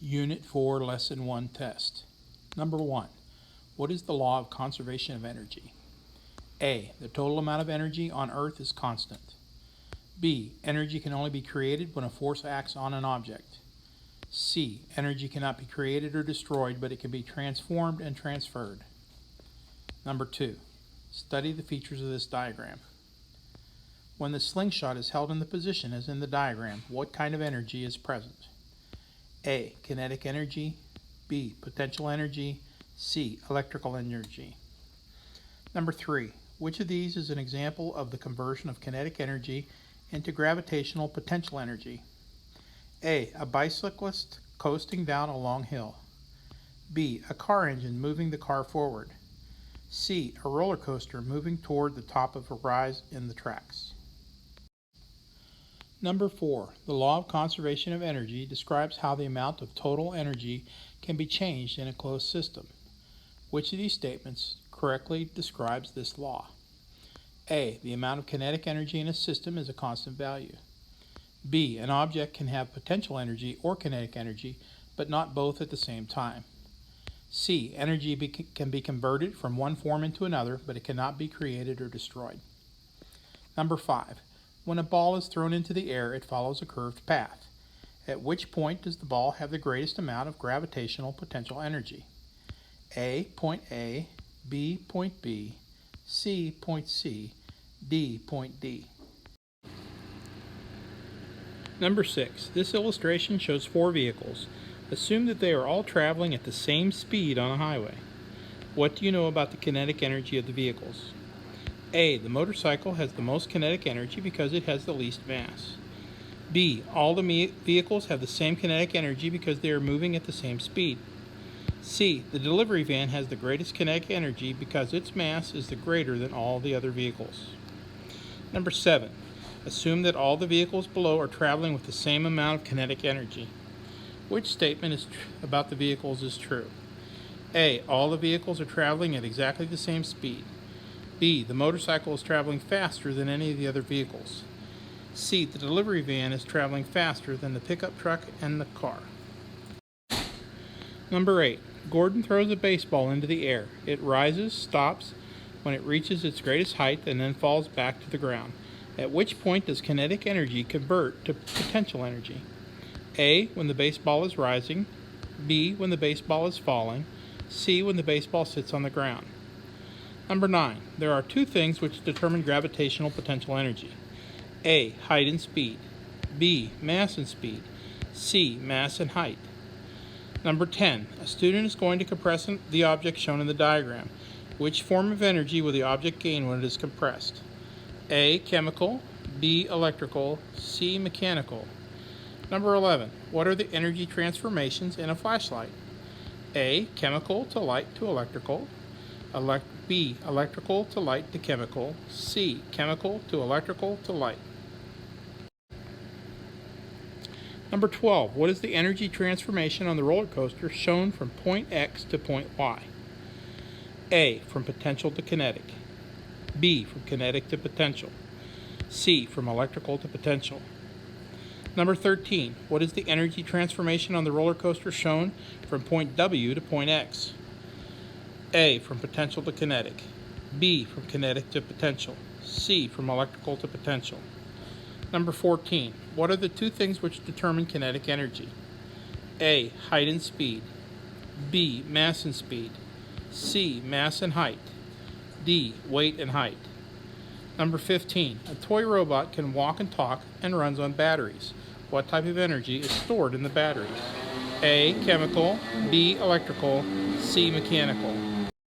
Unit 4, Lesson 1 test. Number 1. What is the law of conservation of energy? A. The total amount of energy on Earth is constant. B. Energy can only be created when a force acts on an object. C. Energy cannot be created or destroyed, but it can be transformed and transferred. Number 2. Study the features of this diagram. When the slingshot is held in the position as in the diagram, what kind of energy is present? A. Kinetic energy. B. Potential energy. C. Electrical energy. Number 3. Which of these is an example of the conversion of kinetic energy into gravitational potential energy? A. A bicyclist coasting down a long hill. B. A car engine moving the car forward. C. A roller coaster moving toward the top of a rise in the tracks. Number 4. The law of conservation of energy describes how the amount of total energy can be changed in a closed system. Which of these statements correctly describes this law? A. The amount of kinetic energy in a system is a constant value. B. An object can have potential energy or kinetic energy, but not both at the same time. C. Energy can be converted from one form into another, but it cannot be created or destroyed. Number 5. When a ball is thrown into the air, it follows a curved path. At which point does the ball have the greatest amount of gravitational potential energy? A. Point A. B. Point B. C. Point C. D. Point D. Number 6. This illustration shows 4 vehicles. Assume that they are all traveling at the same speed on a highway. What do you know about the kinetic energy of the vehicles? A. The motorcycle has the most kinetic energy because it has the least mass. B. All the vehicles have the same kinetic energy because they are moving at the same speed. C. The delivery van has the greatest kinetic energy because its mass is greater than all the other vehicles. Number 7. Assume that all the vehicles below are traveling with the same amount of kinetic energy. Which statement about the vehicles is true? A. All the vehicles are traveling at exactly the same speed. B. The motorcycle is traveling faster than any of the other vehicles. C. The delivery van is traveling faster than the pickup truck and the car. Number 8. Gordon throws a baseball into the air. It rises, stops when it reaches its greatest height, and then falls back to the ground. At which point does kinetic energy convert to potential energy? A. When the baseball is rising. B. When the baseball is falling. C. When the baseball sits on the ground. Number 9. There are 2 things which determine gravitational potential energy. A. Height and speed. B. Mass and speed. C. Mass and height. Number 10. A student is going to compress the object shown in the diagram. Which form of energy will the object gain when it is compressed? A. Chemical. B. Electrical. C. Mechanical. Number 11. What are the energy transformations in a flashlight? A. Chemical to light to electrical. B. Electrical to light to chemical. C. Chemical to electrical to light. Number 12. What is the energy transformation on the roller coaster shown from point X to point Y? A. From potential to kinetic. B. From kinetic to potential. C. From electrical to potential. Number 13. What is the energy transformation on the roller coaster shown from point W to point X? A. From potential to kinetic. B. From kinetic to potential. C. From electrical to potential. Number 14. What are the 2 things which determine kinetic energy? A. Height and speed. B. Mass and speed. C. Mass and height. D. Weight and height. Number 15. A toy robot can walk and talk and runs on batteries. What type of energy is stored in the batteries? A. Chemical. B. Electrical. C. Mechanical.